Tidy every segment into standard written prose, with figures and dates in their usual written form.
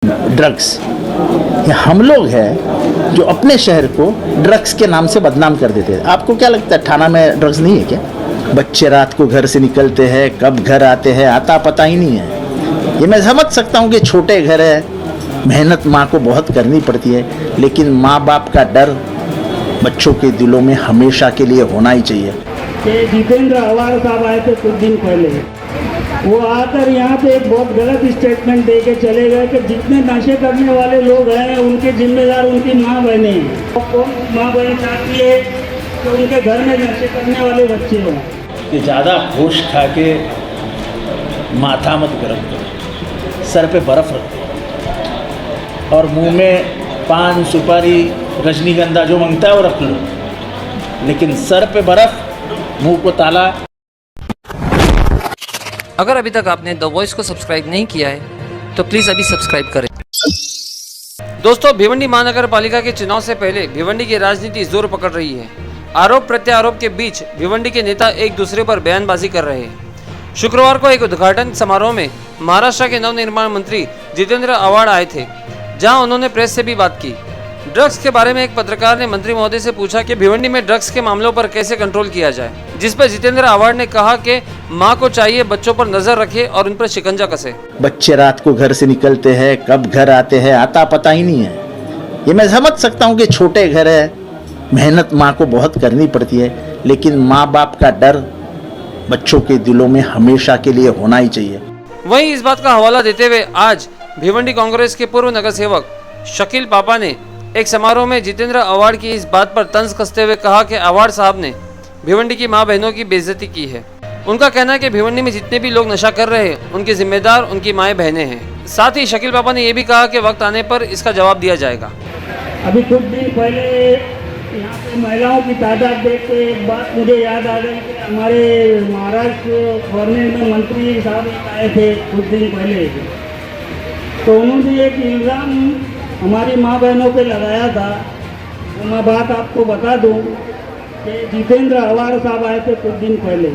Drugs, ये हम लोग हैं जो अपने शहर को ड्रग्स के नाम से बदनाम कर देते हैं। आपको क्या लगता है थाना में ड्रग्स नहीं है क्या? बच्चे रात को घर से निकलते हैं, कब घर आते हैं आता पता ही नहीं है। ये मैं समझ सकता हूँ कि छोटे घर है, मेहनत माँ को बहुत करनी पड़ती है, लेकिन माँ बाप का डर बच्चों के दिलों में हमेशा के लिए होना ही चाहिए। जितेंद्र अवाड़ साहब आए थे कुछ दिन पहले, वो आकर यहाँ पे एक बहुत गलत स्टेटमेंट दे के चले गए कि जितने नशे करने वाले लोग हैं उनके जिम्मेदार उनकी माँ बहनें हैं। और कौन माँ बहन चाहती है कि उनके घर में नशे करने वाले बच्चे हों। कि ज़्यादा होश खा के माथा मत गर्म करो, सर पे बर्फ़ रखो और मुंह में पान सुपारी रजनीगंधा जो मांगता है वो रख लो, लेकिन सर पे बर्फ़, मुंह को ताला। अगर अभी तक आपने द वॉइस को सब्सक्राइब नहीं किया है तो प्लीज़ अभी सब्सक्राइब करें। दोस्तों, भिवंडी महानगर पालिका के चुनाव से पहले भिवंडी की राजनीति जोर पकड़ रही है। आरोप प्रत्यारोप के बीच भिवंडी के नेता एक दूसरे पर बयानबाजी कर रहे हैं। शुक्रवार को एक उद्घाटन समारोह में महाराष्ट्र के नवनिर्माण मंत्री जितेंद्र अवाड़ आए थे, जहां उन्होंने प्रेस से भी बात की। ड्रग्स के बारे में एक पत्रकार ने मंत्री महोदय से पूछा कि भिवंडी में ड्रग्स के मामलों पर कैसे कंट्रोल किया जाए, जिस पर जितेंद्र अवाड़ ने कहा कि मां को चाहिए बच्चों पर नजर रखे और उन पर शिकंजा कसे। बच्चे रात को घर से निकलते हैं, कब घर आते हैं आता पता ही नहीं है। ये मैं समझ सकता हूँ कि छोटे घर है, मेहनत माँ को बहुत करनी पड़ती है, लेकिन माँ बाप का डर बच्चों के दिलों में हमेशा के लिए होना ही चाहिए। वहीं इस बात का हवाला देते हुए आज भिवंडी कांग्रेस के पूर्व नगर सेवक शकील पापा ने एक समारोह में जितेंद्र अवाड़ की इस बात पर तंज कसते हुए कहा कि अवाड़ साहब ने भिवंडी की मां बहनों की बेइज्जती की है। उनका कहना है कि भिवंडी में जितने भी लोग नशा कर रहे हैं उनके जिम्मेदार उनकी माएँ बहनें हैं। साथ ही शकील पापा ने यह भी कहा कि वक्त आने पर इसका जवाब दिया जाएगा। अभी कुछ दिन पहले यहाँ पे महिलाओं की तादाद देख के एक बात मुझे याद आ गई कि हमारे महाराष्ट्र गवर्नमेंट में मंत्री साहब आए थे कुछ दिन पहले, तो उन्होंने एक इल्ज़ाम हमारी माँ बहनों पे लगाया था। तो मैं बात आपको बता दूं कि जितेंद्र अवाड़ साहब आए थे कुछ दिन पहले,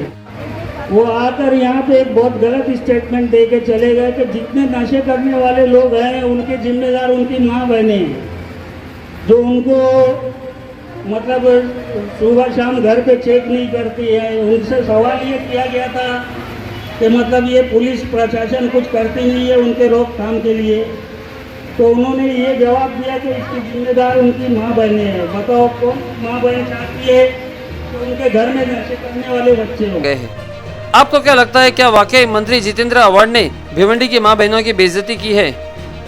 वो आकर यहाँ पे एक बहुत गलत स्टेटमेंट दे के चले गए कि जितने नशे करने वाले लोग हैं उनके जिम्मेदार उनकी माँ बहनें हैं, जो उनको मतलब सुबह शाम घर पे चेक नहीं करती है। उनसे सवाल ये किया गया था कि मतलब ये पुलिस प्रशासन कुछ करती नहीं है उनके रोकथाम के लिए, तो उन्होंने ये जवाब दिया कि इसकी जिम्मेदार उनकी माँ बहनें हैं। बताओ कौन माँ बहन चाहती है कि उनके घर में नशे करने वाले बच्चे हो गए हैं। आपको क्या लगता है, क्या वाकई मंत्री जितेंद्र अवाड़ ने भिवंडी की मां बहनों की बेइज्जती की है,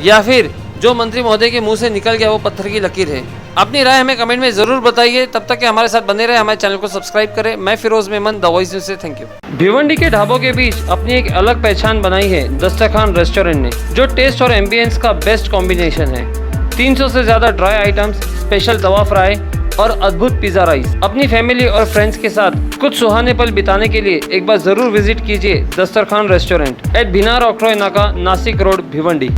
या फिर जो मंत्री महोदय के मुंह से निकल गया वो पत्थर की लकीर है? अपनी राय हमें कमेंट में जरूर बताइए। तब तक के हमारे साथ बने रहे, हमारे चैनल को सब्सक्राइब करें। मैं Firoz Memon, the voice news से थैंक यू। भिवंडी के ढाबों के बीच अपनी एक अलग पहचान बनाई है दस्तरखान रेस्टोरेंट ने, जो टेस्ट और एम्बियंस का बेस्ट कॉम्बिनेशन है। 300 से ज्यादा ड्राई आइटम्स, स्पेशल तवा फ्राई और अद्भुत पिज्जा राइस। अपनी फैमिली और फ्रेंड्स के साथ कुछ सुहाने पल बिताने के लिए एक बार जरूर विजिट कीजिए दस्तरखान रेस्टोरेंट एट भिनार ऑक्ट्रॉय नाका, नासिक रोड, भिवंडी।